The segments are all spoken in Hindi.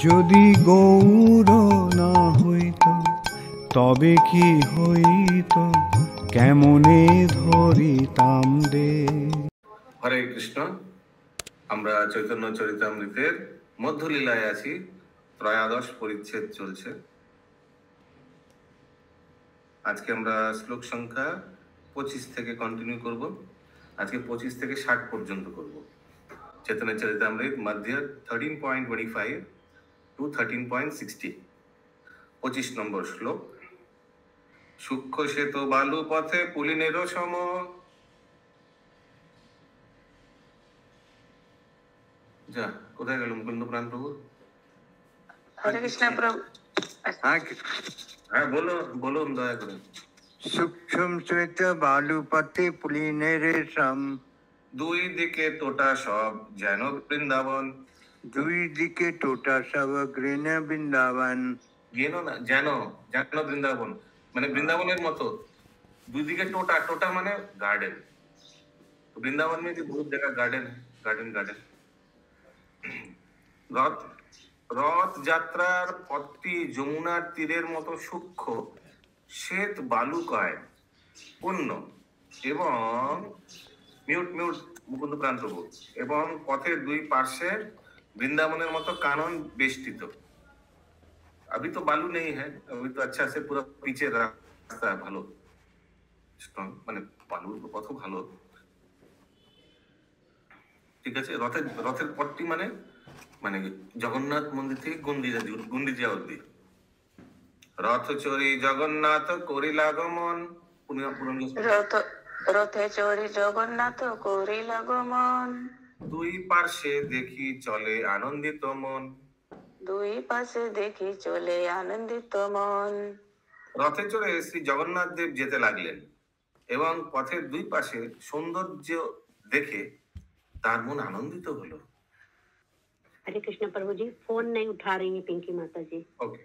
যদি গৌর না হইত তবে কি হইত, কেমনে ধরিতাম দে। হরে কৃষ্ণ। আমরা চৈতন্য চরিতামৃতের মধ্যলীলায় আছি, ত্রয়োদশ পরিচ্ছেদ চলছে। আজকে আমরা শ্লোক সংখ্যা 25 থেকে কন্টিনিউ করব। আজকে 25 থেকে 60 পর্যন্ত করব। চৈতন্য চরিতামৃত মধ্য 13.25 টু 13.60। 25 নম্বর শ্লোক। সূক্ষ্ম শ্বেত বালু পথে পুলিনেরও সম। যা, কোথায় গেল মুকুন্দ প্রাণ প্রভু? হরে কৃষ্ণ প্রভু। হ্যাঁ বলুন দয়া করে। সূক্ষ্ম শ্বেত বালুপথে পুলিনের সম। দুই দিকে টোটা সব যেন বৃন্দাবন। দুই দিকে টোটা সব গ্রেন বৃন্দাবন। যেন না, যেন যেন বৃন্দাবন মানে বৃন্দাবনের মতো। দুই দিকে টোটা, টোটা মানে गार्डन। तो वृंदावन में भी बहुत जगह गार्डन है, गार्डन। রথ যাত্রার পথটি যমুনার তীরের মতো সূক্ষ্ম শ্বেত বালুকায় পূর্ণ এবং মিউট মুকুন্দ প্রাণ প্রভু, এবং পথের দুই পার্শ্বে বৃন্দাবনের মতো কানন বেষ্টিত। अभी तो बालू नहीं है, अभी तो अच्छा से पूरा पीछे रास्ता है, ভালো স্ট্রং, মানে বালুর পথ ভালো। ঠিক আছে। রথের পথটি মানে জগন্নাথ মন্দির থেকে গুন্ডিচা অব্দি। রথ চড়ি জগন্নাথ করিল আগমন। রথে চড়ি জগন্নাথ করিল আগমন। দুই পার্শ্বে দেখি চলে আনন্দিত মন। দুই পাশে দেখি চলে আনন্দিত মন। রথে চড়ে শ্রী জগন্নাথ দেব যেতে লাগলেন এবং পথের দুই পাশে সৌন্দর্য দেখে তার মন আনন্দিত হলো। हरे कृष्ण प्रभु जी, फोन नहीं उठा रही है पिंकी माता जी। ओके,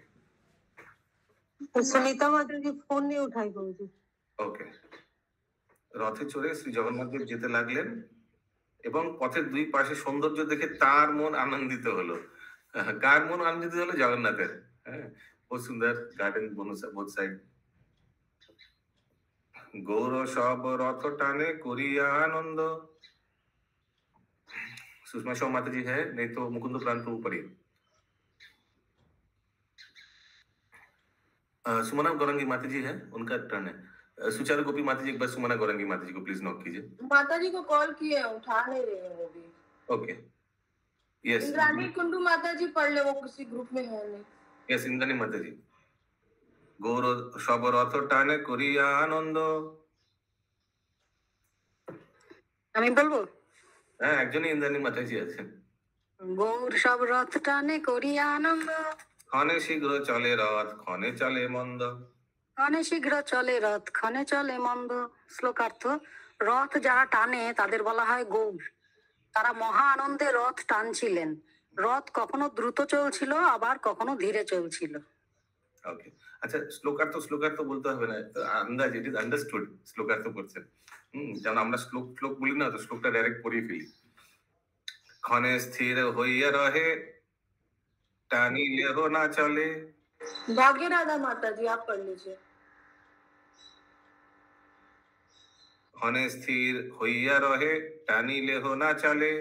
सुनीता माता जी फोन नहीं उठाई प्रभु जी। ओके। রথে চড়ে শ্রী জগন্নাথ দেব যেতে লাগলেন এবং পথের দুই পাশে সৌন্দর্য দেখে তার মন আনন্দিত হলো। কার মন আনন্দিত হলো? জগন্নাথের। হ্যাঁ, बहुत सुंदर गार्डन बोथ साइड। গৌর সব রথ টানে করিয়া আনন্দ। सुषमा शो माता जी है, नहीं तो मुकुंद प्राण प्रभु पढ़िए। सुमना गौरंगी माता जी है, उनका टर्न है। सुचारू गोपी माता जी, एक बार सुमना गौरंगी माता जी को प्लीज नॉक कीजिए। माता जी को कॉल किए, उठा नहीं रहे हैं वो भी। Okay, yes. इंद्राणी कुंडू माता जी पढ़ ले, वो किसी ग्रुप में है नहीं। यस, इंद्राणी माता जी। गौर सब रथ टाने करिया आनंद। আমি বলবো? হ্যাঁ, একজনই ইন্দ্রাণী মাতা জি আছেন। গৌর সব রথ টানে করিয়া আনন্দ। ক্ষণে শীঘ্র চলে রথ, ক্ষণে চলে মন্দ। ক্ষণে শীঘ্র চলে রথ, ক্ষণে চলে মন্দ। শ্লোকার্থ: রথ যারা টানে তাদের বলা হয় গৌর। তারা মহা আনন্দে রথ টানছিলেন। রথ কখনো দ্রুত চলছিল, আবার কখনো ধীরে চলছিল। ওকে, আচ্ছা, শ্লোকার্থ বলতে হবে না, আন্দাজ, ইট ইজ আন্ডারস্টুড শ্লোকার্থ করছেন। যেমন আমরা শ্লোক বলি না, তো শ্লোকটা ডাইরেক্ট পড়িয়ে ফেলি। ক্ষণে স্থির হইয়া রহে, টানিলে হো না চলে। भाग्य राधा माता जी आप पढ़ लीजिए। ক্ষণে স্থির হইয়া রহে, টানিলে হো না চলে।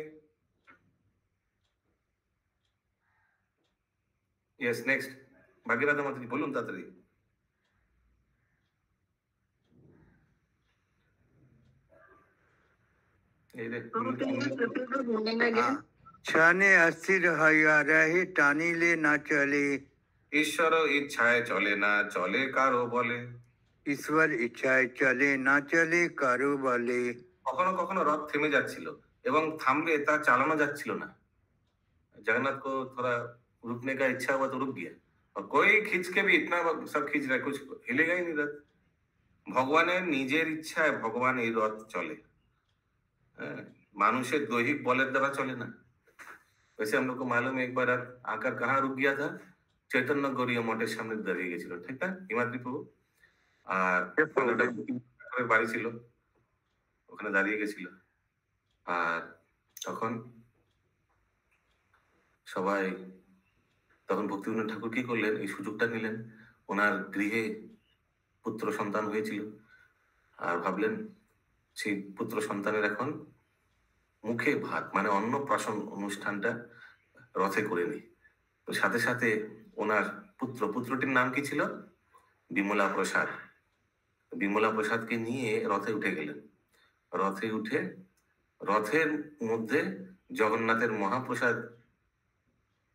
ইয়েস, নেক্সট ভাগ্যরাধা মাতা জি বলুন তাড়াতাড়ি। क्षणे अस्थिर हइया रहे, टानिले ना चले। ঈশ্বর ইচ্ছায় চলে না চলে কারো বলে। ईश्वर इच्छाए चले ना चले कारो बले। কখনো কখনো রথ থেমে যাচ্ছিল এবং থামলে তা চালানো যাচ্ছিল না। जगन्नाथ को थोड़ा रुकने का इच्छा हुआ तो रुक गया, और कोई खींच के भी इतना सब खींच रहा है, कुछ हिलेगा ही नहीं रथ। ভগবানের নিজের ইচ্ছায় ভগবান এই রথ চলে। হ্যাঁ, মানুষের দৈহিক বলের দ্বারা চলে না। वैसे हम लोग को मालूम है, एक बार आकर कहाँ रुक गया था? चैतन्य गौरीय मठের সামনে দাঁড়িয়ে গেছিল, ঠিক না হিমাদ্রি প্রভু? আর বাড়ি ছিল, ওখানে দাঁড়িয়ে গেছিল। আর তখন সবাই তখন ভক্তিবিনোদ ঠাকুর কি করলেন, এই সুযোগটা নিলেন। ওনার গৃহে পুত্র সন্তান হয়েছিল, আর ভাবলেন সেই পুত্র সন্তানের এখন মুখে ভাত মানে অন্নপ্রাশন অনুষ্ঠানটা রথে করে নি। তো সাথে সাথে ওনার পুত্রটির নাম কি ছিল? বিমলা প্রসাদ। বিমলা প্রসাদকে নিয়ে রথে উঠে গেলেন। রথে উঠে রথের মধ্যে জগন্নাথের মহাপ্রসাদ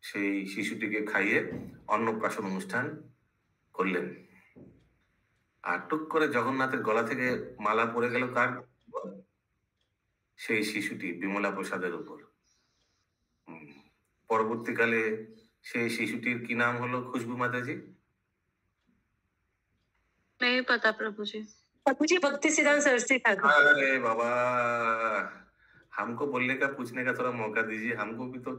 সেই শিশুটিকে খাইয়ে অন্নপ্রাশন অনুষ্ঠান করলেন। আর টুক করে জগন্নাথের গলা থেকে মালা পড়ে গেল কার? সেই শিশুটি বিমলা প্রসাদের উপর। পরবর্তীকালে সেই শিশুটির কি নাম হলো খুশবু মাতাজি? नहीं पता प्रभु जी। मुझे भक्ति सिद्धांत सरस्वती ठाकुर। अरे बाबा, हमको बोलने का पूछने का थोड़ा मौका दीजिए, हमको भी तो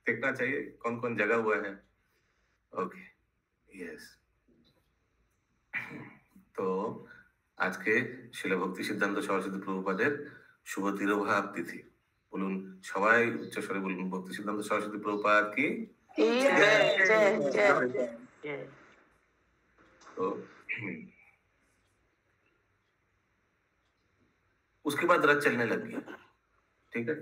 देखना चाहिए कौन कौन जगह हुआ है। Okay, yes. তো আজকে শিলা ভক্তি সিদ্ধান্ত সরস্বতী প্রভুপাদের শুভ তিরোভাব তিথি। বলুন সবাই উচ্চস্বরে বলুন, ভক্তি সিদ্ধান্ত সরস্বতী প্রভুপাদ কি जय जय जय। तो उसके बाद रथ चलने लग गया। ठीक है,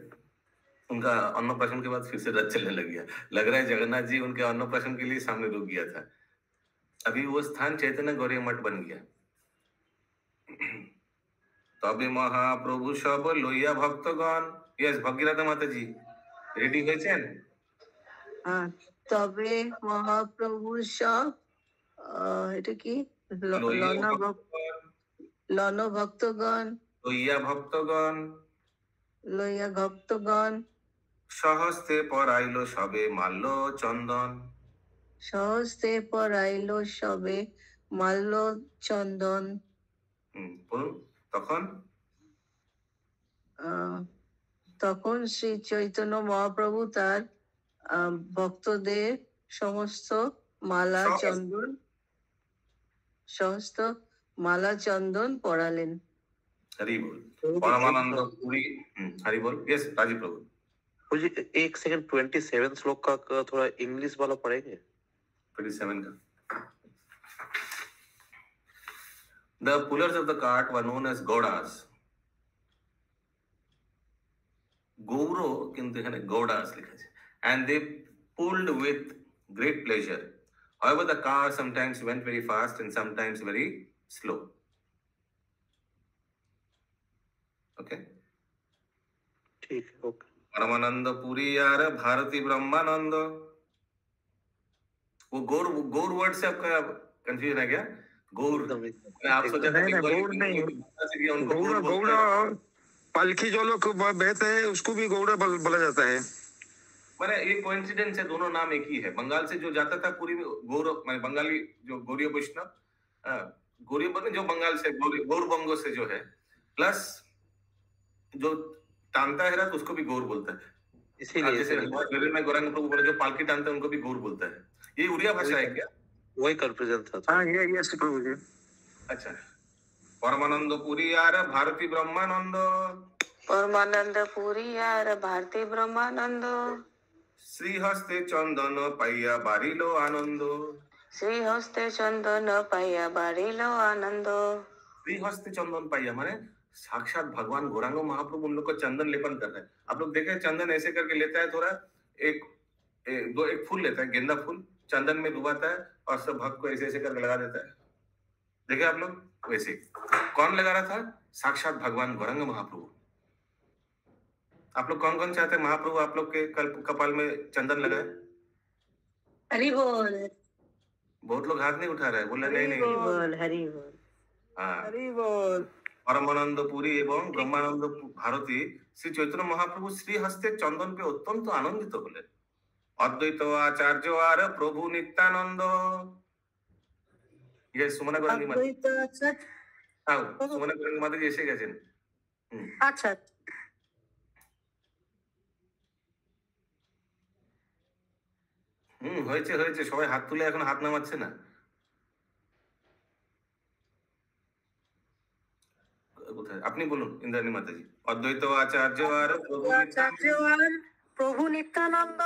उनका अन्नप्राशन के बाद फिर से रथ चलने लग गया। लग रहा है जगन्नाथ जी उनके अन्नप्राशन के लिए सामने रुक गया था। अभी वो स्थान चैतन्य गौरी मठ बन गया। তবে মহাপ্রভু সব লইয়া ভক্তগণ। यस, ভগীরথা মাতাজি রেডি হয়েছেন? তবে মহাপ্রভু সব এটা কি লন ভক্তগণ লইয়া ভক্তগণ লইয়া ভক্তগণ সহস্তে পরাইল সবে মাল্য চন্দন। সহস্তে পরাইল সবে মাল্য চন্দন। বলুন তখন তখন শ্রী চৈতন্য মহাপ্রভু তার ভক্তদের সমস্ত মালা চন্দন পরালেন। हरि बोल। परमानंद पुरी हरि बोल। यस राजीव प्रभु। मुझे एक सेकंड 27 श्लोक का थोड़ा इंग्लिश वाला पढ़ेंगे? 27 का। The pullers of the cart were known as Gaudas. Gour কিন্তু এখানে গৌডাস লেখা আছে। And they pulled with great pleasure. However, the car sometimes went very fast and sometimes very slow. Okay? ठीक है, ओके। परमानंद पुरी यार भारती ब्रह्मानंद। वो गौर वर्ड से आपका कंफ्यूजन है क्या? गौर आप सोचा था कि गौड़ नहीं, गौड़ा पालकी जो लोग बहते हैं उसको भी गौड़ा बोला जाता है। मैंने ये कोइंसिडेंस है, दोनों नाम एक ही है। बंगाल से जो जाता था पूरी गौर मैंने बंगाली जो गौरी वैष्णव जो बंगाल से गौर बंगो से जो है, प्लस जो टांगता है रथ उसको भी गौर बोलता है। इसीलिए जैसे में गौरांग प्रभु बोले जो पालकी टांगता है उनको भी गौर बोलता है। ये उड़िया भाषा है क्या? वही कंफ्यूजन था। हाँ ये प्रभु जी। अच्छा, परमानंद पुरी यार भारती ब्रह्मानंद। परमानंद पुरी यार भारती ब्रह्मानंद। श्री हस्ते चंदन पाइया बारिलो आनंद। श्री हस्ते चंदन पाइया बारिलो आनंद। श्री हस्ते चंदन पाइया माने साक्षात भगवान गौरांग महाप्रभु उन लोग को चंदन लेपन कर रहे हैं। आप लोग देखे चंदन ऐसे करके लेता है, थोड़ा एक फूल लेता है, गेंदा फूल चंदन में डुबाता है और सब भक्त को ऐसे ऐसे करके लगा देता है। देखे आप लोग? वैसे कौन लगा रहा था? साक्षात भगवान गौरांग महाप्रभु। आप लोग कौन कौन चाहते हैं महाप्रभु आप लोग के कपाल में चंदन लगाए? हरि बोल। बहुत लोग हाथ नहीं उठा रहे, बोले नहीं हरि बोल। हाँ, हरि बोल। परमानंद पुरी एवं ब्रह्मानंद भारती श्री चैतन्य महाप्रभु श्री हस्ते चंदन पे अत्यंत आनंदित हलेन। अद्वैत आचार्य और प्रभु नित्यानंद। ये सुमना गौरांगी माता जी এসে গেছেন। আচ্ছা, হয়েছে হয়েছে, সবাই হাত তুলে এখন হাত নামাচ্ছে না। কোথায় আপনি বলুন ইন্দ্রাণী মাতাজি। অদ্বৈত আচার্য আর প্রভু নিত্যানন্দ।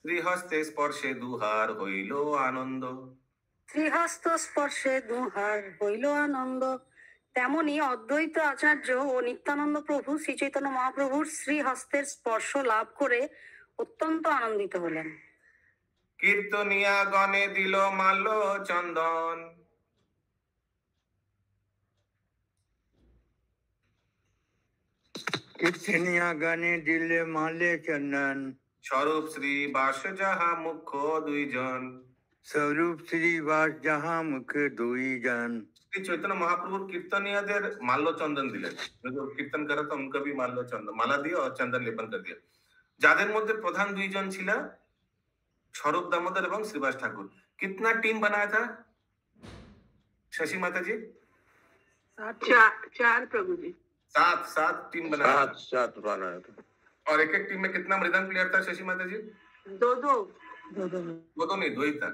শ্রীহস্তে স্পর্শে দুহার হইল আনন্দ। শ্রীহস্ত স্পর্শে দুহার হইল আনন্দ। তেমনি অদ্বৈত আচার্য ও নিত্যানন্দ প্রভু শ্রী চৈতন্য মহাপ্রভুর শ্রীহস্তের স্পর্শ লাভ করে অত্যন্ত আনন্দিত হলেন। কীর্তনিয়া গণে দিল মাল্য চন্দন। कीर्तनिया गाने दिले माले चंदन। স্বরূপ শ্রী বাস যাহা মুখ্য দুইজন। स्वरूप श्री वास जहाँ मुख दुई जन। श्री चैतन्य महाप्रभु कीर्तनियाদের माल्य चंदन दिलेন। जो कीर्तन करा था उनका भी माल्य चंदन माला दिया और चंदन लेपन कर दिया। যাদের মধ্যে প্রধান দুইজন ছিল স্বরূপ দামোদর এবং শ্রীবাস ঠাকুর। कितना टीम बनाया था शशि माता जी? चार प्रभु जी। सात टीम बनाया। सात बनाया था। और एक एक टीम में कितना मृदंग प्लेयर था शशि माता जी? दो नहीं, दो ही था।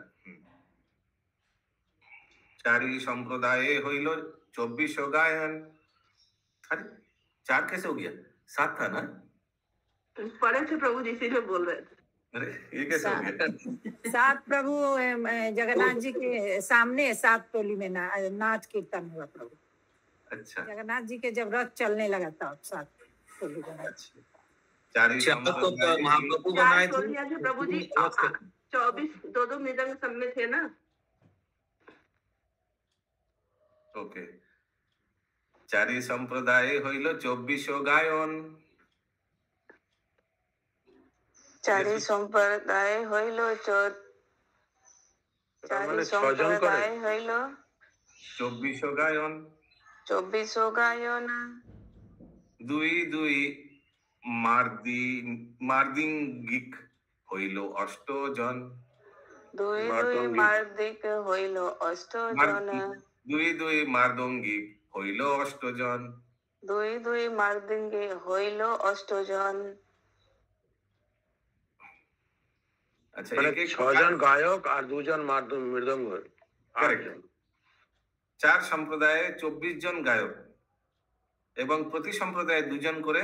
चारी संप्रदाय হইল 2400 गायन। अरे 4 कैसे हो गया? 7 था ना? पढ़े थे प्रभु जी, इसीलिए बोल रहे थे। अरे ये कैसे हो गया? 7 प्रभु जगन्नाथ जी के सामने 7 टोली में नाच कीर्तन हुआ प्रभु। अच्छा, जगन्नाथ जी के जब रथ चलने लगा था 7 टोली बना। चारी संप्रदाय महाप्रभु बनाए थे प्रभु जी। 24 दो मृदंग सब में थे ना। ओके। चारी संप्रदाय হইল 2400 গায়ন। চারি সম্প্রদায় হইল চারি সম্প্রদায় হইল 2400 গায়ন। 2400 গায়ন। দুই দুই মার্দিঙ্গিক হইল 8 জন। দুই দুই মার্দিক হইল 8 জন। দুই দুই মার্দঙ্গিক হইল 8 জন। দুই দুই মার্দিঙ্গি হইল 8 জন। আচ্ছা, মানে এক এক 6 জন গায়ক আর 2 জন মৃদঙ্গ। কারেক্ট। 4 সম্প্রদায়ে 24 জন গায়ক এবং প্রতি সম্প্রদায়ে 2 জন করে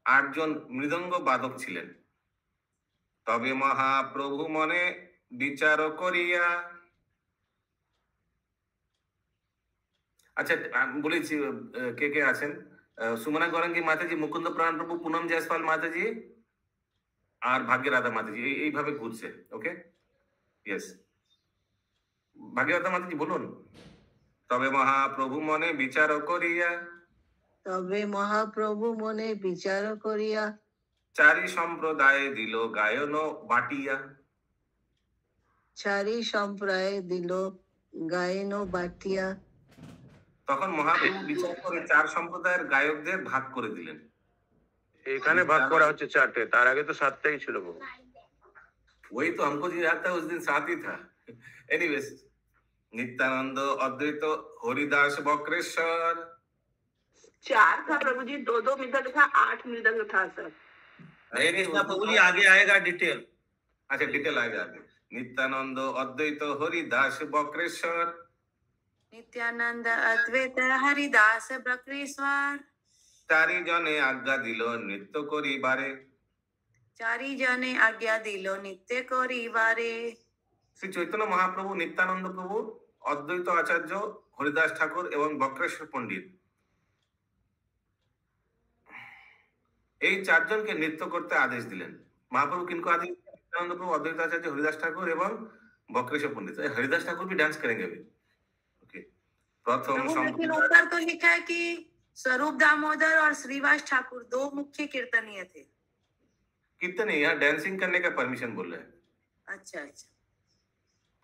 8 জন মৃদঙ্গ বাদক ছিলেন। তবে মহাপ্রভু মনে বিচার করিয়া, আচ্ছা বলেছি কে কে আছেন? সুমনা গৌরাঙ্গী মাতাজি, মুকুন্দ প্রাণ প্রভু, পুনম জয়সওয়াল মাতাজি আর ভাগ্যরাধা মাতাজি এইভাবে ঘুরছে। ওকে, ইয়েস, ভাগ্যরাধা মাতাজি বলুন। তবে মহাপ্রভু মনে বিচার করিয়া, তবে মহাপ্রভু মনে বিচার করিয়া চারি সম্প্রদায়ে দিল গায়ন বাটিয়া। চারি সম্প্রদায় দিল গায়ন বাটিয়া। তখন মহাপ্রভু বিচার করে 4 সম্প্রদায়ের গায়কদের ভাগ করে দিলেন। এখানে ভাগ করা হচ্ছে 4টে, তার আগে তো 7টাই ছিল। वही तो हमको जो याद था उस दिन 7 ही था। एनीवेज, नित्यानंद अद्वैत हरिदास बक्रेश्वर 4 था प्रभु जी। 2 मृदंग था, 8 मृदंग था सर। प्रभु जी आगे आएगा डिटेल। अच्छा, डिटेल आएगा आगे। नित्यानंद अद्वैत हरिदास बक्रेश्वर। नित्यानंद अद्वैत हरिदास बक्रेश्वर। चारि जने आज्ञा दिल नृत्य करिबारे। चारि जने आज्ञा दिल नृत्य करिबारे। श्री चैतन्य महाप्रभु, नित्यानंद प्रभु, अद्वैत आचार्य, हरिदास ठाकुर एवं बक्रेश्वर पंडित এই 4 জনকে নৃত্য করতে আদেশ দিলেন। মহাপ্রভু किनको आदेश दिया? नित्यानंद प्रभु, अद्वैत आचार्य, हरिदास ठाकुर एवं बक्रेश्वर पंडित। हरिदास ठाकुर भी डांस करेंगे अभी। ओके, प्रथम लेकिन ऊपर तो लिखा है कि स्वरूप दामोदर और श्रीवास ठाकुर 2 मुख्य कीर्तनीय थे। कीर्तन यहाँ डांसिंग करने का परमिशन बोल रहे हैं। अच्छा अच्छा।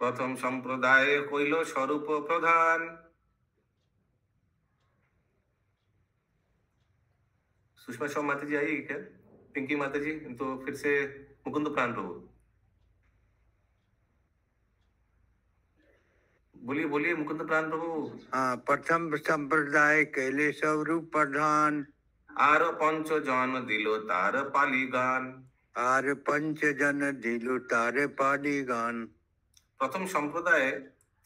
प्रथम संप्रदाय কইল স্বরূপ প্রধান। सुषमा शर्मा माता जी आई क्या? पिंकी माता जी? तो फिर से मुकुंद प्राण प्रभु बोलिए बोलिए, मुकुंद प्राण प्रभु। हाँ, प्रथम संप्रदाय कैले स्वरूप प्रधान। আর 5 জন দিল তার পালি গান। আর 5 জন দিল তারে পালি গান। প্রথম সম্প্রদায়ে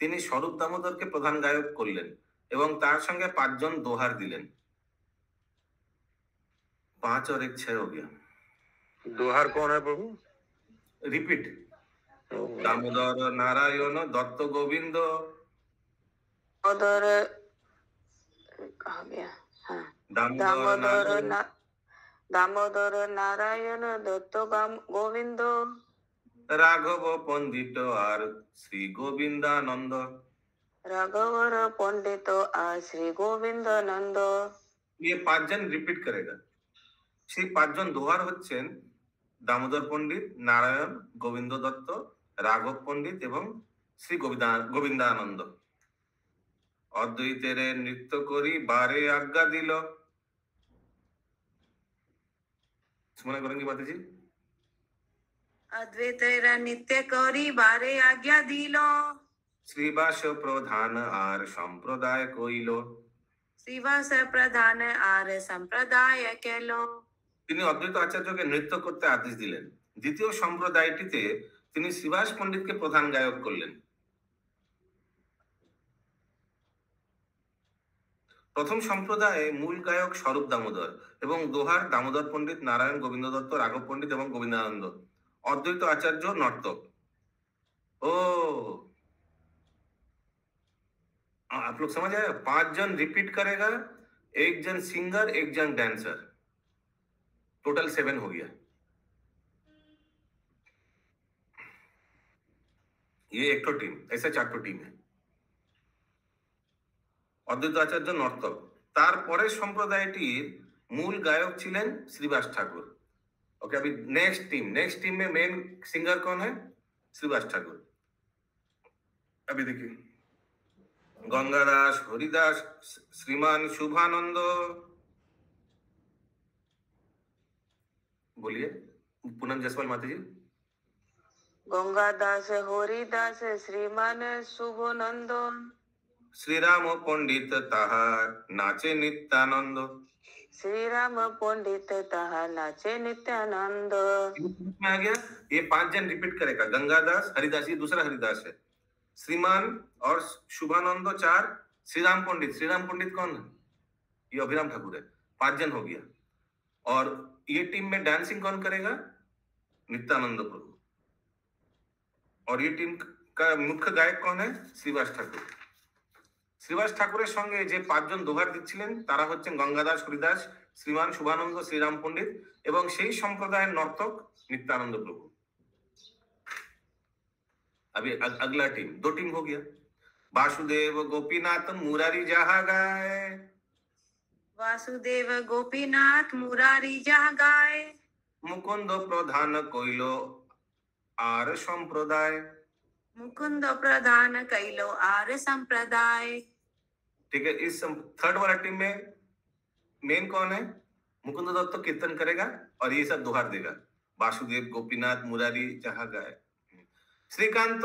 তিনি স্বরূপ দামোদরকে প্রধান গায়ক করলেন এবং তার সঙ্গে 5 জন দোহার দিলেন। 5 और 1 6 हो गया। दोहार कौन है प्रभु? रिपीट दामोदर नारायण दत्त गोविंद दामोदर कहा गया, हाँ दामोदर नारायण दत्त गोविंद राघव पंडित और श्री गोविंदानंद राघवर पंडित और श्री गोविंदानंद। ये 5 जन रिपीट करेगा। সেই 5 জন দোহার হচ্ছেন দামোদর পণ্ডিত, নারায়ণ, গোবিন্দ দত্ত, রাঘব পণ্ডিত এবং শ্রী গোবিন্দানন্দ। অদ্বৈতের নৃত্য করি বারে আজ্ঞা দিল। মনে করেন কি মাতাজি? अद्वैतेर नित्य करी बारे आज्ञा दिल। শ্রীবাস প্রধান আর সম্প্রদায় কইল। श्रीवास प्रधान आर संप्रदाय केलो। তিনি অদ্বৈত আচার্যকে নৃত্য করতে আদেশ দিলেন। দ্বিতীয় সম্প্রদায়টিতে তিনি শ্রীবাস পণ্ডিতকে প্রধান গায়ক করলেন। প্রথম সম্প্রদায়ে মূল গায়ক স্বরূপ দামোদর এবং দোহার দামোদর পণ্ডিত, নারায়ণ, গোবিন্দ দত্ত, রাঘব পণ্ডিত এবং গোবিন্দানন্দ। অদ্বৈত आचार्य नर्तक। ओ आप लोग समझ आए? 5 जन रिपीट करेगा, 1 जन सिंगर, 1 जन डांसर, टोटल 7 हो गया। ये एक तो टीम, ऐसे 4 टीम है। অদ্বৈত আচার্য নর্তক। তারপরে সম্প্রদায়টির মূল গায়ক ছিলেন শ্রীবাস ঠাকুর। ओके अभी नेक्स्ट टीम में मेन सिंगर कौन है? श्रीवास ठाकुर। अभी देखिए गंगादास, हरिदास, श्रीमान शुभानंद, बोलिए पूनम जसवाल माता जी। गंगादास, हरिदास, श्रीमान शुभानंद, श्रीराम पंडित ताहार नाचे नित्यानंद। श्री राम पंडित तहा नाचे नित्यानंद। में आ गया। ये 5 जन रिपीट करेगा। गंगादास, हरिदास, ये दूसरा हरिदास है। श्रीमान और शुभानंद 4, श्रीराम पंडित कौन है? ये अभिराम ठाकुर है। 5 जन हो गया। और ये टीम में डांसिंग कौन करेगा? नित्यानंद प्रभु। और ये टीम का मुख्य गायक कौन है? श्रीवास ठाकुर। শ্রীবাস ঠাকুরের সঙ্গে যে 5 জন দোহার দিচ্ছিলেন তারা হচ্ছেন গঙ্গাদাস, হরিদাস, শ্রীমান শুভানন্দ, শ্রীরাম পণ্ডিত এবং সেই সম্প্রদায়ের নর্তক नित्यानंद प्रभु। अभी अगला टीम, 2 टीम हो गया। वासुदेव गोपीनाथ मुरारी जहा गाए। वासुदेव गोपीनाथ मुरारी जहा गाए। मुकुंद प्रधान कइलो आर संप्रदाय। मुकुंद प्रधान कइलो आर संप्रदाय। ठीक है। इस 3rd वाला टीम में मेन कौन है? मुकुंद दत्त कीर्तन करेगा और ये सब दोहार देगा। वासुदेव गोपीनाथ मुरारी जहा गाए। श्रीकांत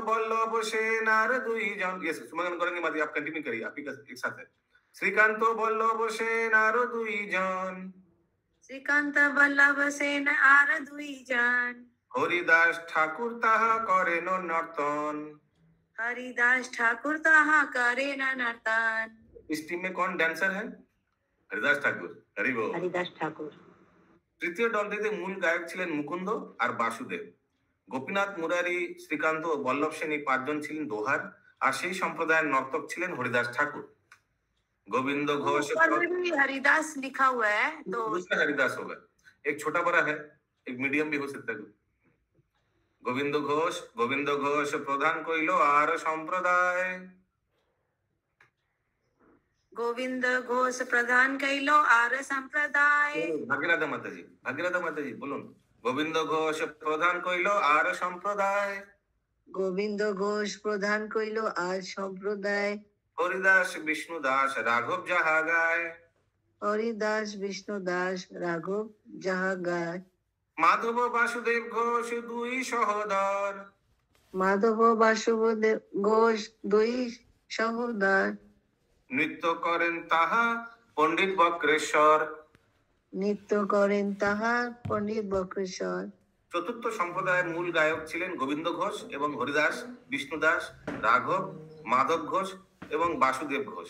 बल्लभ सेनार 2 जन। ये सुमन करेंगे माती, आप कंटिन्यू करिए, आप एक साथ है। श्रीकांत बल्लभ सेनार 2 जन। श्रीकांत बल्लभ सेन आर 2 जन। हरिदास ठाकुर ताहा करे न नर्तन। हरिदास ठाकुर ताहा करे न नर्तन। इस टीम में कौन डांसर है? हरिदास ठाकुर। हरि बोल। हरिदास ठाकुर। তৃতীয় দলটিতে মূল গায়ক ছিলেন মুকুন্দ আর বাসুদেব। গোপীনাথ, মুরারি, শ্রীকান্ত ও বল্লভ সেন এই 5 জন ছিলেন দোহার আর সেই সম্প্রদায়ের নর্তক ছিলেন হরিদাস ঠাকুর। गोविंद घोष हरिदास लिखा हुआ है तो दूसरा हरिदास होगा। एक छोटा बड़ा है, एक मीडियम भी हो सकता है। गोविंद घोष प्रधान कइलो आर संप्रदाय। गोविंद घोष प्रधान कइलो आर संप्रदाय। भागीरथा माता जी बोलुन। गोविंद घोष प्रधान कइलो आर संप्रदाय। गोविंद घोष प्रधान कइलो आर संप्रदाय। हरिदास विष्णुदास राघव जहा गाय। हरिदास विष्णुदास राघव जहा गाय। माधव वासुदेव घोष 2 सहोदर। माधव वासुदेव घोष 2 सहोदर। नृत्य करें ताहा पंडित बक्रेश्वर। नृत्य करें ताहा पंडित बक्रेश्वर। चतुर्थ সম্প্রদায়ের মূল গায়ক ছিলেন গোবিন্দ ঘোষ এবং হরিদাস, বিষ্ণুদাস, রাঘব, মাধব ঘোষ এবং বাসুদেব ঘোষ।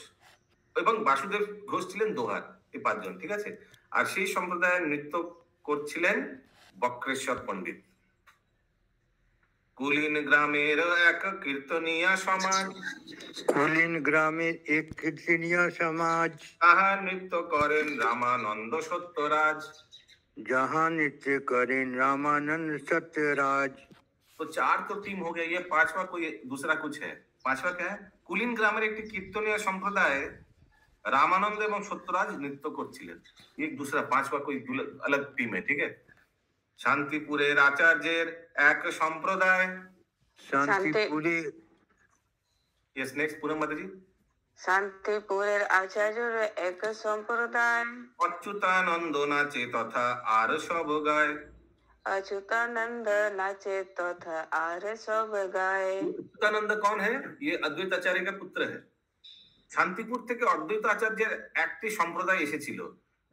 এবং বাসুদেব ঘোষ ছিলেন দোহার। এই 5 জন, ঠিক আছে। আর সেই সম্প্রদায়ের নৃত্য করছিলেন বক্রেশ্বর পণ্ডিত। কুলীন গ্রামের এক কীর্তনিয়া সমাজ, কুলীন গ্রামের এক কীর্তনীয় সমাজ, তাহা নৃত্য করেন রামানন্দ সত্যরাজ। जहाँ नृत्य करें रामानंद सत्यराज। तो 4 तो टीम हो गया, ये 5वां कोई दूसरा कुछ है। 5वां क्या है? কুলীন গ্রামের একটি কীর্তনীয় সম্প্রদায় रामानंद एवं सत्यराज नृत्य করছিলেন। एक दूसरा 5वां कोई अलग टीम है, ठीक है। শান্তিপুরের আচার্যের এক সম্প্রদায়, শান্তিপুরে, यस नेक्स्ट पूनम माता जी। শান্তিপুরের আচার্যের এক সম্প্রদায়, অচ্যুতানন্দ নাচে তথা আর সব গায়। अच्युतानंद नाचे तथा आर सब गाए। অচ্যুতানন্দ कौन है? ये अद्वैत आचार्य का पुत्र है। শান্তিপুর থেকে অদ্বৈত আচার্যের একটি সম্প্রদায় এসেছিল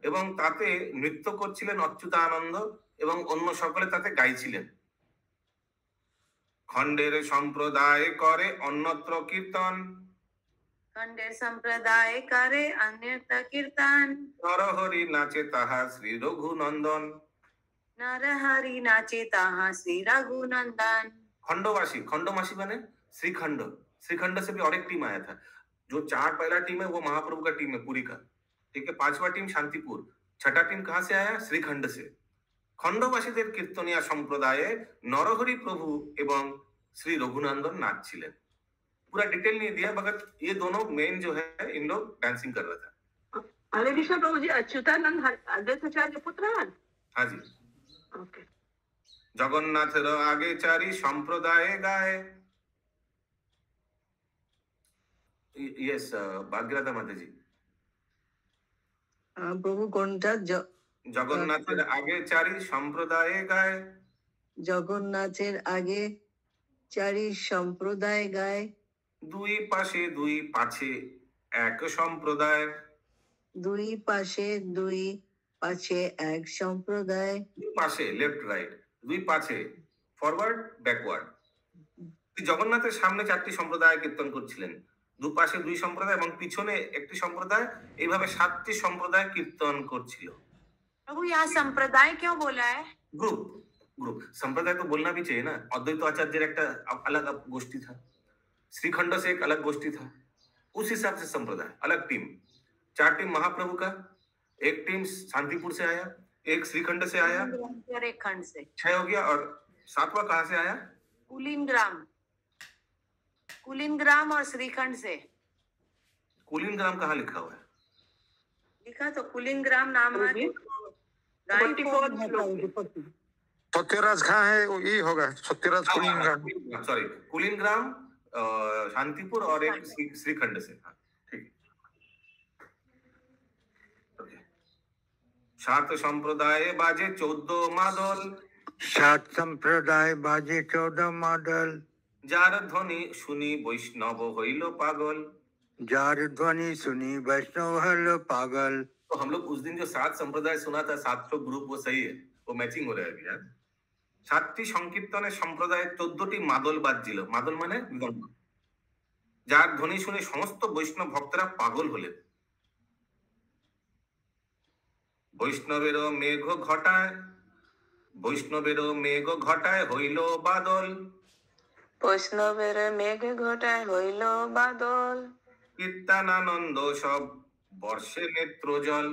এবং তাতে নৃত্য করছিলেন অচ্যুতানন্দ এবং অন্য সকলে তাতে গাইছিলেন। খণ্ডের সম্প্রদায় করে অন্যত্র কীর্তন, खंडे संप्रदाय करे अन्यथा कीर्तन। নরহরি নাচে তাহা শ্রী রঘুনন্দন। नरहरि नाचे ताहा श्री रघुनंदन। खंडवासी, खंडवासी माने श्रीखंड, श्रीखंड से भी और एक टीम आया था। जो 4 पहला टीम है वो महाप्रभु का टीम है पूरी का, ठीक है। 5वां टीम शांतिपुर, 6ठा टीम कहां से आया? श्रीखंड से। खंडवासीদের কীর্তনিয়া সম্প্রদায়ে নরহরি প্রভু এবং শ্রী রঘুনন্দন নাচছিলেন। पूरा डिटेल नहीं दिया मगर ये दोनों मेन जो है इन लोग डांसिंग कर रहा था। हरे कृष्ण प्रभु जी, अच्युतानंद अद्वैत आचार्य पुत्र हैं? हाँ जी। ओके। জগন্নাথের আগে চারি সম্প্রদায়ে গায়। यस भाग्यलता माता जी। প্রভু কোনটা? জগন্নাথের আগে চারি সম্প্রদায়ে গায়। জগন্নাথের আগে চারি সম্প্রদায় গায়। দুই পাশে দুই পাছে এক সম্প্রদায়। দুই পাশে দুই পাশে এক সম্প্রদায়। দুই পাশে লেফট রাইট, দুই পাশে ফরওয়ার্ড ব্যাকওয়ার্ড। জগন্নাথের সামনে 4টি সম্প্রদায় কীর্তন করছিলেন, দুপাশে 2 সম্প্রদায় এবং পিছনে একটি সম্প্রদায়, এইভাবে 7টি সম্প্রদায় কীর্তন করছিল। प्रभु यहाँ संप्रदाय क्यों बोला है? ग्रुप, ग्रुप संप्रदाय तो बोलना भी चाहिए ना। अद्वैत आचार्य एक अलग गोष्ठी था, श्रीखंड से एक अलग गोष्ठी था, उस हिसाब से संप्रदाय अलग टीम। 4 टीम महाप्रभु का, एक टीम शांतिपुर से आया, एक श्रीखंड से आया, और एक खंड से 6 हो गया। और 7वां कहां से आया? कुलीन ग्राम, कुलीन ग्राम और श्रीखंड से। कुलीन ग्राम कहाँ लिखा हुआ है? लिखा तो कुलीन ग्राम नाम है। सत्यराज कहाँ है? वो यही होगा सत्यराज कुलीन ग्राम। सॉरी, कुलीन ग्राम शांतिपुर और एक श्रीखंड से। हाँ, ठीक है। 7 সম্প্রদায়ে বাজে 14 মাদল। 7 সম্প্রদায় বাজে 14 মাদল। যার ধ্বনি শুনি বৈষ্ণব হইল পাগল। जार ध्वनि सुनी वैष्णव हल पागल। तो हम लोग उस दिन जो 7 संप्रदाय सुना था, 700 ग्रुप, वो सही है, वो मैचिंग हो रहा है अभी यार। 7টি সংকীর্তনের সম্প্রদায়ে 14টি মাদল বাজছিল। মাদল মানে মৃদঙ্গ। যার ধ্বনি শুনে সমস্ত বৈষ্ণব ভক্তরা পাগল হলেন। বৈষ্ণবেরও মেঘ ঘটায়, বৈষ্ণবেরও মেঘ ঘটায় হইল বাদল। বৈষ্ণবের মেঘ ঘটায় হইল বাদল। কীর্তনানন্দ সব বর্ষে নেত্র জল।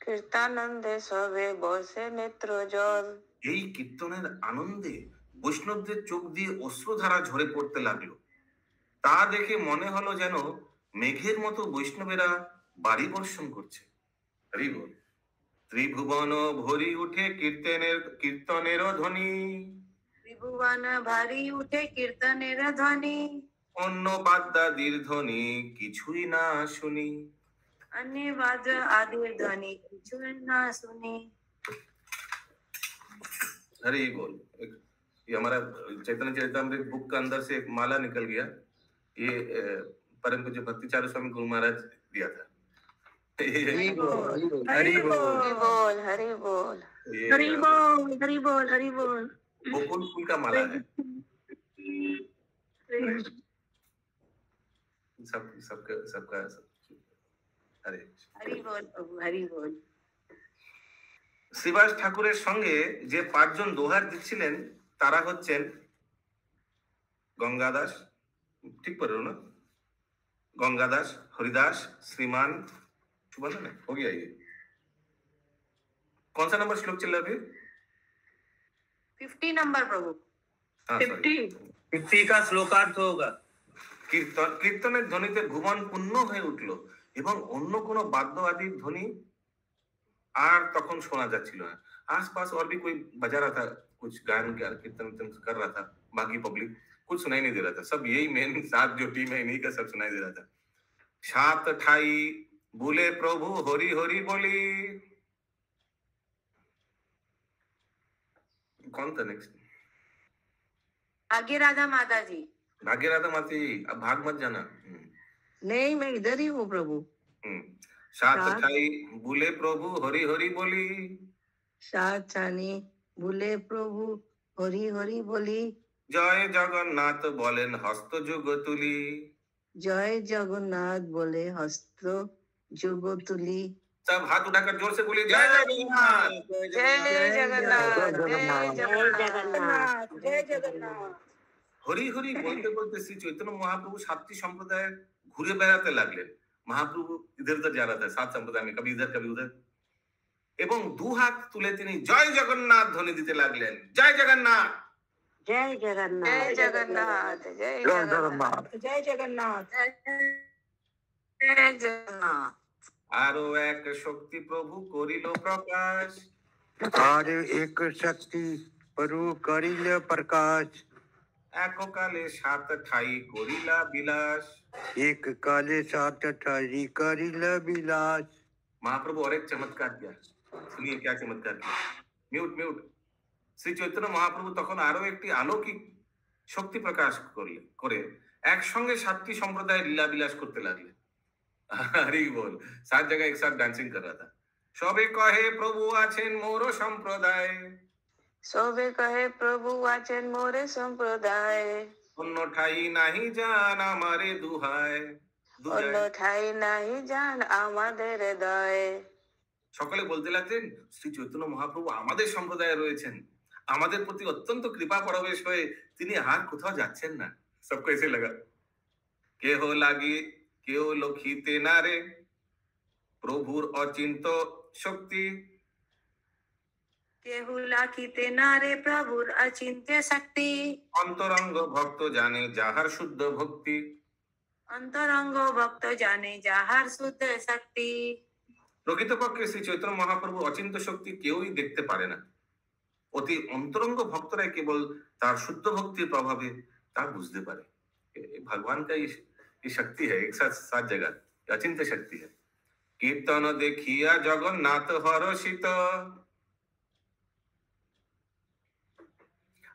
কীর্তানন্দে সবে বসে নেত্র জল। এই কীর্তনের আনন্দে বৈষ্ণবদের চোখ দিয়ে অশ্রুধারা ঝরে পড়তে লাগলো। তা দেখে মনে হলো যেন মেঘের মতো বৈষ্ণবেরা বাড়ি বর্ষণ করছে। হরি বল। ত্রিভুবন ভরি উঠে কীর্তনের ধ্বনি। त्रिभुवन भारी उठे कीर्तनेर ध्वनि। অন্য বাদ্যাদির ধ্বনি কিছুই না শুনি। अन्य वाद्य आदिर ध्वनि किछु ना सुनी। हरी बोल। ये हमारा चैतन्य चरितमृत बुक का अंदर से एक माला निकल गया। ये परम पूज्य भक्ति चारू स्वामी गुरु महाराज दिया था। हरि बोल, हरि बोल, हरि बोल, हरि बोल, हरि बोल, हरि बोल। गोकुल फूल का माला है। सबका हरे हरि बोल प्रभु, हरि बोल। শ্রীবাস ঠাকুরের সঙ্গে যে 5 জন দোহার দিচ্ছিলেন তারা হচ্ছেন गंगादास, ठीक पढ़ रहे हो ना? गंगादास, हरिदास, श्रीमान, बोला ना, हो गया ये। कौन सा नंबर श्लोक चल रहा है अभी? 50 नंबर प्रभु। हाँ, 50 का শ্লোকার্থ होगा। কীর্তনের ধ্বনিতে ভুবন পূর্ণ হয়ে উঠলো এবং অন্য কোনো বাদ্য আদির ধ্বনি আর তখন শোনা যাচ্ছিল না। आसपास और भी कोई बजा रहा था, कुछ गायन कीर्तन कर रहा था, बाकी पब्लिक कुछ सुनाई नहीं दे रहा था। सब यही मेन 7 जो टीम है इन्हीं का सब सुनाई दे रहा था। 7 ठाई बोले प्रभु हरि हरि बोली। कौन था नेक्स्ट? भाग्य राधा माता जी। भाग्य राधा माता जी, अब भाग मत जाना। नहीं, मैं इधर ही हूँ प्रभु। 7 ठाई बोले प्रभु हरि हरि बोली। 7 ठानी बोले प्रभु हरि हरि बोली। जय जगन्नाथ बोलेन हस्त जुग तुली। जय जगन्नाथ बोले हस्त जुग तुली। सब हाथ उठाकर जोर से बोलिए जय जगन्नाथ। जय जगन्नाथ, जय जगन्नाथ, जय जगन्नाथ। हरि हरि बोलते बोलते श्री चैतन्य महाप्रभु 7টি সম্প্রদায় ঘুরে বেড়াতে লাগলেন। महाप्रभु इधर उधर जा रहा था 7 संप्रदाय में, कभी इधर कभी उधर, এবং দু হাত তুলে তিনি জয় জগন্নাথ ধ্বনি দিতে লাগলেন। জয় জগন্নাথ, जय जगन्नाथ, जय जगन्नाथ, जय जगन्नाथ, जय जगन्नाथ, जय जगन्नाथ। আরো এক শক্তি প্রভু করিল প্রকাশ। আর এক শক্তি প্রভু করিল প্রকাশ। এককালে 7 ঠাই করিলা বিলাস। एक काले 7 ठाई करिल विलास। महाप्रभु और एक चमत्कार किया, सुनिए क्या चमत्कार किया। Mute mute. শ্রী চৈতন্য মহাপ্রভু তখন আরো একটি আলৌকিক শক্তি প্রকাশ করে একসঙ্গে 7টি সম্প্রদায় লীলা বিলাস করতে লাগলেন। হরি বল। 7 जगह एक साथ डांसिंग कर रहा था। সবে কহে প্রভু আছেন মোর সম্প্রদায়। সবে কহে প্রভু আছেন মোরে সম্প্রদায়। অন্য ঠাই নাহি জান আমারে দুহায়। অন্য ঠাই নাহি জান আমাদের হৃদয়। সকলে বলতে লাগলেন শ্রী চৈতন্য মহাপ্রভু আমাদের সম্প্রদায়ে রয়েছেন, আমাদের প্রতি অত্যন্ত কৃপা পরবেশ হয়ে তিনি আর কোথাও যাচ্ছেন না। सबको ऐसे लगा। কেহ লাগি কেউ লক্ষিতে না রে প্রভুর অচিন্ত শক্তি। केहू लाखिते नारे प्रभुर अचिंत्य शक्ति। অন্তরঙ্গ ভক্ত জানে যাহার শুদ্ধ ভক্তি। अंतरंग भक्त जाने जाहार शुद्ध शक्ति। প্রকৃতপক্ষে শ্রী চৈতন্য মহাপ্রভু অচিন্ত শক্তি কেউই দেখতে পারে না। অতি অন্তরঙ্গ ভক্তরাই কেবল তার শুদ্ধ ভক্তির প্রভাবে তা বুঝতে পারে। भगवान का ये शक्ति है, एक साथ 7 जगह अचिंत्य शक्ति है। कीर्तन देखिया जगन्नाथ हर्षित।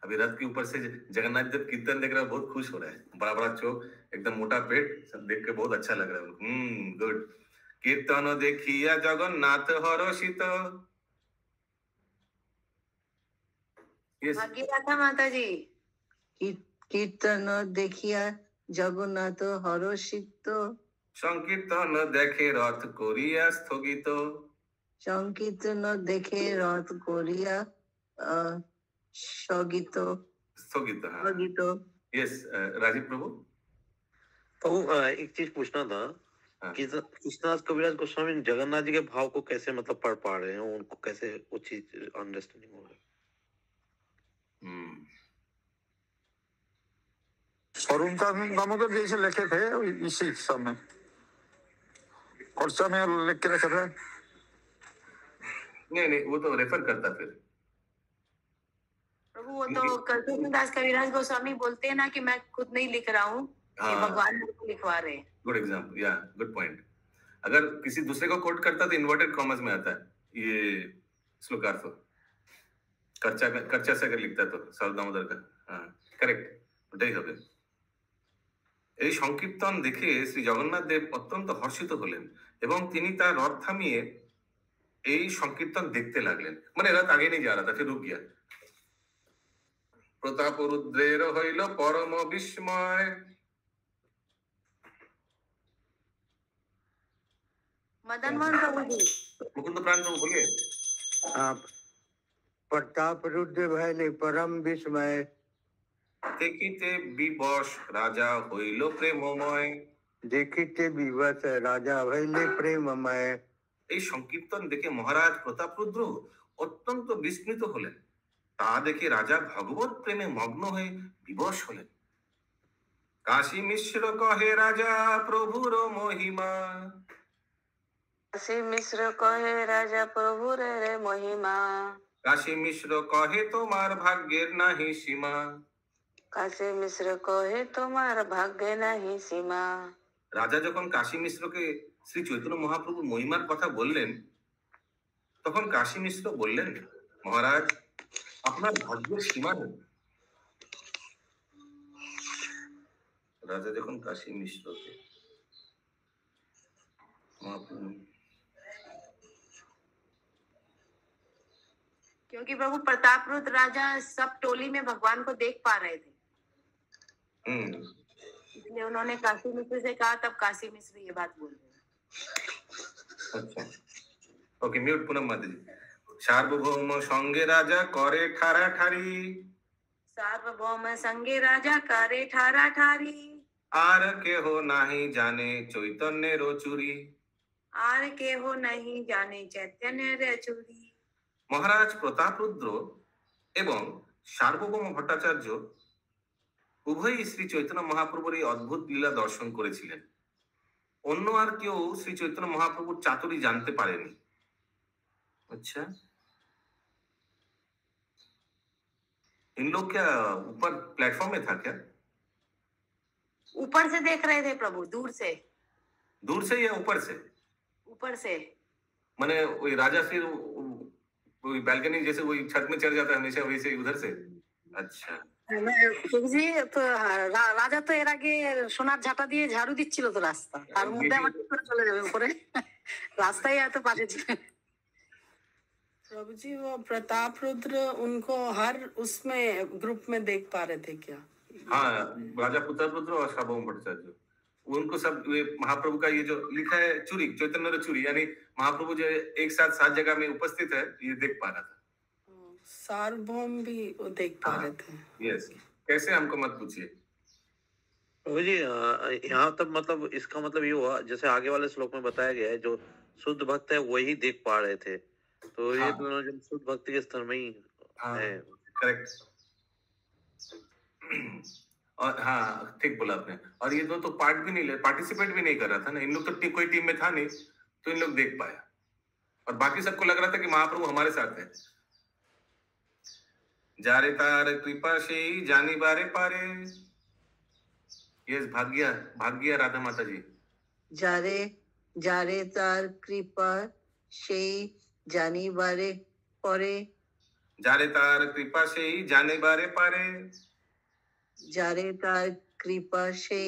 अभी रथ के ऊपर से जगन्नाथ जब कीर्तन देख रहा है बहुत खुश हो रहा है, बड़ा बड़ा चोक, एकदम मोटा पेट, सब देख के बहुत अच्छा लग रहा है। गुड। कीर्तन देखिया जगन्नाथ हर्षित। भाग्य राधा माता जी। कीर्तन देखिया जगन्नाथ हर्षित। সংকীর্তন দেখে রথ করিয়া স্থগিত। সংকীর্তন দেখে রথ করিয়া স্থগিত। স্থগিত, हाँ। স্থগিত। यस, राजीव प्रभु। तो एक चीज पूछना था कि कृष्णदास कबीरदास गोस्वामी जगन्नाथ जी के भाव को कैसे मतलब पढ़ पा रहे हैं, उनको कैसे वो चीज अंडरस्टैंडिंग हो रहा है। और उनका दामोदर जैसे लिखे थे इसी समय और समय लिख के रखा था। नहीं वो तो रेफर करता फिर। प्रभु वो तो कृष्णदास कविराज गोस्वामी बोलते हैं ना कि मैं खुद नहीं लिख रहा हूँ, ये भगवान लिखवा रहे हैं। गुड एग्जाम्पल, या गुड पॉइंट। अगर किसी दूसरे को कोट करता तो इन्वर्टेड कॉमर्स में आता है ये श्लोकार्थ। कर्चा से अगर लिखता तो साल दामोदर का, हाँ करेक्ट, ওটাই হবে। এই সংকীর্তন দেখে শ্রী জগন্নাথ দেব অত্যন্ত হর্ষিত হলেন এবং তিনি তার রথ থামিয়ে এই সংকীর্তন দেখতে লাগলেন। মানে রথ আগে नहीं जा रहा था, फिर रुक गया। প্রতাপ রুদ্রের হইল পরম বিস্ময়। मदन मोहन प्रभु जी। मुकुंद प्राण प्रभु बोलिए। हाँ, प्रताप रुद्र भैले परम विस्मय দেখিতে বিবশ রাজা হইল প্রেমময়। দেখিতে বিবশ রাজা ভৈলে প্রেমময়। এই সংকীর্তন দেখে মহারাজ প্রতাপরুদ্র অত্যন্ত বিস্মিত হলেন। তা দেখে রাজা ভগবত প্রেমে মগ্ন হয়ে বিবশ হলেন। কাশী মিশ্র কহে রাজা প্রভুর মহিমা। কাশী মিশ্র কহে রাজা প্রভুর রে মহিমা। কাশী মিশ্র কহে তোমার ভাগ্যের নাহি সীমা। কাশী মিশ্র কহে তোমার ভাগ্যে নাহি সীমা। রাজা যখন কাশী মিশ্রকে শ্রী চৈতন্য মহাপ্রভুর মহিমার কথা বললেন, তখন কাশী মিশ্র বললেন, মহারাজ আপনার ভাগ্যের সীমা নেই। রাজা যখন কাশী মিশ্রকে क्योंकि प्रभु प्रतापरुद्र राजा सब टोली में भगवान को देख पा रहे थे, इसलिए उन्होंने काशी मिश्र से कहा, तब काशी मिश्र ये बात बोल रहे। अच्छा, ओके, म्यूट पूनम माता जी। सार्वभौम संगे राजा करे ठारा ठारी। सार्वभौम संगे राजा करे ठारा ठारी। आर के हो नाही जाने चैतन्य रो चुरी। आर के हो नहीं जाने चैतन्य रे चुरी। মহারাজ প্রতাপরুদ্র এবং সার্বভৌম ভট্টাচার্য উভয়ই শ্রী চৈতন্য মহাপ্রভুর এই অদ্ভুত লীলা দর্শন করেছিলেন। অন্য আর কেউ শ্রী চৈতন্য মহাপ্রভুর চাতুরি জানতে পারেনি। अच्छा, इन लोग क्या ऊपर प्लेटफॉर्म में था क्या? ऊपर से देख रहे थे प्रभु, दूर से। दूर से या ऊपर से? ऊपर से। माने वही राजा फिर वही बैल्कनी जैसे वही छत में चढ़ जाता है हमेशा, वैसे उधर से। अच्छा, জি, তো রাজা তো এর আগে সোনার ঝাঁটা দিয়ে ঝাড়ু দিচ্ছিল তো রাস্তা, তার মধ্যে আমার কি করে চলে যাবে উপরে? রাস্তায় এত পাশে ছিল। प्रभु जी, वो प्रताप रुद्र उनको हर उसमें ग्रुप में देख पा रहे थे क्या? हाँ, राजा प्रतापरुद्र और सार्वभौम भट्टाचार्य उनको सब महाप्रभु का ये जो लिखा है चूरी, चैतन्य चूरी, यानी महाप्रभु जो एक साथ 7 जगह में उपस्थित है, ये देख पा रहा था। सार्वभौम भी वो देख पा रहे थे। यस, कैसे हमको मत पूछिए प्रभु जी। यहाँ तक मतलब इसका मतलब ये हुआ, जैसे आगे वाले श्लोक में बताया गया है, जो शुद्ध भक्त है वही देख पा रहे थे, तो ये दोनों जन शुद्ध भक्ति के स्तर में ही है। करेक्ट। और हाँ, ठीक बोला आपने। और ये दो तो पार्टिसिपेट भी नहीं कर रहा था ना, इन लोग तो कोई टीम में था नहीं, तो इन लोग देख पाया, और बाकी सबको लग रहा था कि महाप्रभु हमारे साथ है। जारे तार कृपा से जानी बारे पारे। यस, भाग्य राधा माता जी। जारे जारे तार कृपा से जानी बारे परे। जारे तार कृपा से जाने बारे पारे। जारे तार कृपा से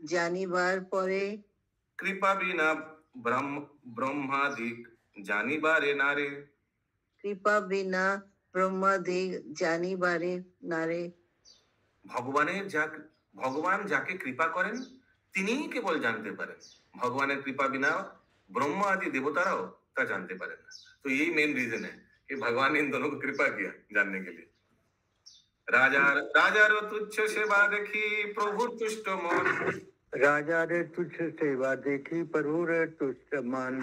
जानिबार परे। कृपा बिना ब्रह्मादिक जानिबारे नारे। कृपा बिना ब्रह्मादिक जानिबारे नारे। ভগবান যাকে কৃপা করেন তিনিই কেবল জানতে পারেন। ভগবানের কৃপা বিনা ब्रह्म आदि देवताराও তা जानते पारे ना। तो यही मेन रीजन है कि भगवान ने इन दोनों को कृपा किया जानने के लिए। राजा रो तुच्छ सेवा देखी प्रभु तुष्ट मन। राजा रे तुच्छ सेवा देखी प्रभु रे तुष्ट मन।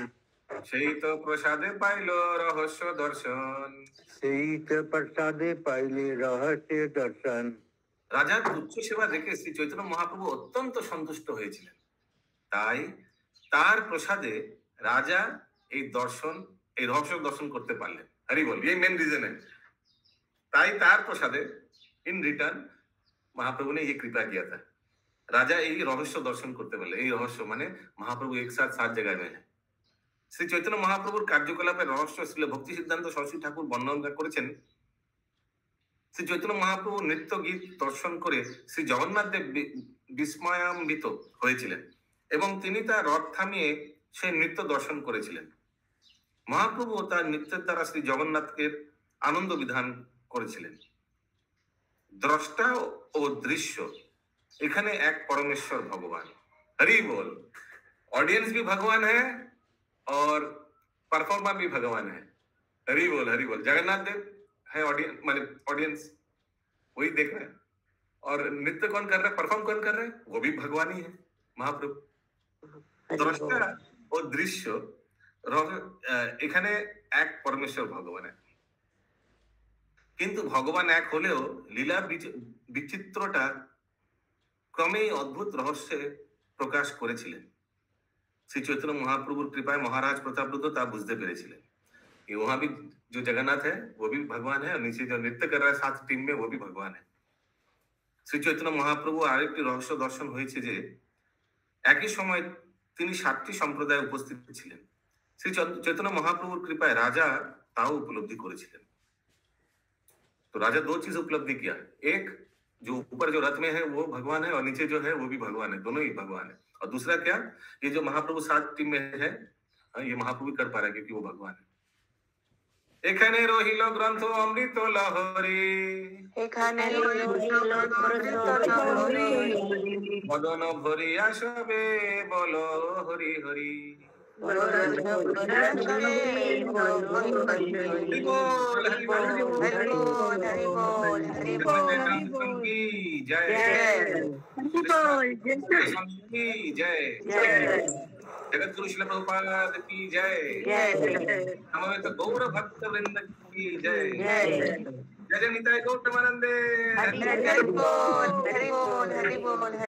সেই তো প্রসাদে পাইলো রহস্য দর্শন। সেই তো প্রসাদে পাইলে রহস্য দর্শন। রাজার তুচ্ছ সেবা দেখে শ্রী চৈতন্য মহাপ্রভু অত্যন্ত সন্তুষ্ট হয়েছিলেন। তাই তার প্রসাদে রাজা এই রহস্য দর্শন করতে পারলেন। হরি বল, ये मेन रीजन है। তাই তার প্রসাদে इन रिटर्न महाप्रभु ने ये कृपा किया था। राजा এই রহস্য দর্শন করতে পারলেন। এই রহস্য মানে महाप्रभु एक साथ 7 जगह में है। শ্রী চৈতন্য মহাপ্রভুর কার্যকলাপের রহস্য শ্রীল ভক্তি সিদ্ধান্ত সরস্বতী ঠাকুর বর্ণনা করেছেন। শ্রী চৈতন্য মহাপ্রভু নৃত্য গীত দর্শন করে শ্রী জগন্নাথ দেব বিস্ময়ান্বিত হয়েছিলেন এবং তিনি তার রথ থামিয়ে সেই নৃত্য দর্শন করেছিলেন। মহাপ্রভু তার নৃত্যের দ্বারা শ্রী জগন্নাথকে আনন্দ বিধান করেছিলেন। দ্রষ্টা ও দৃশ্য এখানে এক परमेश्वर भगवान। हरि बोल। ऑडियंस भी भगवान है और परफॉर्मर भी भगवान है। हरी बोल हरी बोल। जगन्नाथ देव है ऑडियंस, माने ऑडियंस वही देख रहे हैं। और नृत्य कौन कर रहा है, परफॉर्म कौन कर रहे हैं, वो भी भगवान ही है, महाप्रभु। द्रष्टा ও দৃশ্য এখানে এক পরমেশ্বর ভগবানের, কিন্তু ভগবান এক হলেও লীলা বিচিত্রটা ক্রমেই অদ্ভুত রহস্যে প্রকাশ করেছিলেন। শ্রী চৈতন্য মহাপ্রভুর কৃপায় महाराज प्रतापरुद्र তা বুঝতে পেরেছিলেন कि वहां भी जो जगन्नाथ है वो भी भगवान है और नीचे जो नृत्य कर रहा है साथ टीम में वो भी भगवान है। শ্রী চৈতন্য মহাপ্রভু আরেকটি রহস্য দর্শন হয়েছে যে একই সময় তিনি 7টি সম্প্রদায়ে উপস্থিত ছিলেন। শ্রী চৈতন্য মহাপ্রভুর কৃপায় রাজা তাও উপলব্ধি করেছিলেন। तो राजा दो चीज उपलब्धि किया, एक जो ऊपर जो रथ में है वो भगवान है और नीचे जो है वो भी भगवान है, दोनों ही भगवान है। और दूसरा क्या, ये जो महाप्रभु 7 टीम में है ये महाप्रभु कर पा रहा है क्योंकि वो भगवान है। এখানে রহিল গ্রন্থ অমৃত লহরী, এখানে রহিল গ্রন্থ লহরী, মদন ভরিয়া সবে বল হরি হরি। মদন ভরিয়া সবে বল হরি হরি। बोल हरि बोल হরি বল হরি বল হরি বল হরি বল की जय, হরি বল की जय, जगत गुरु श्रील प्रभुपाद की जय, समवेत गौर भक्त वृंद की जय, जय जय निताय गौतमानंदे। हरि बोल हरि बोल हरि बोल।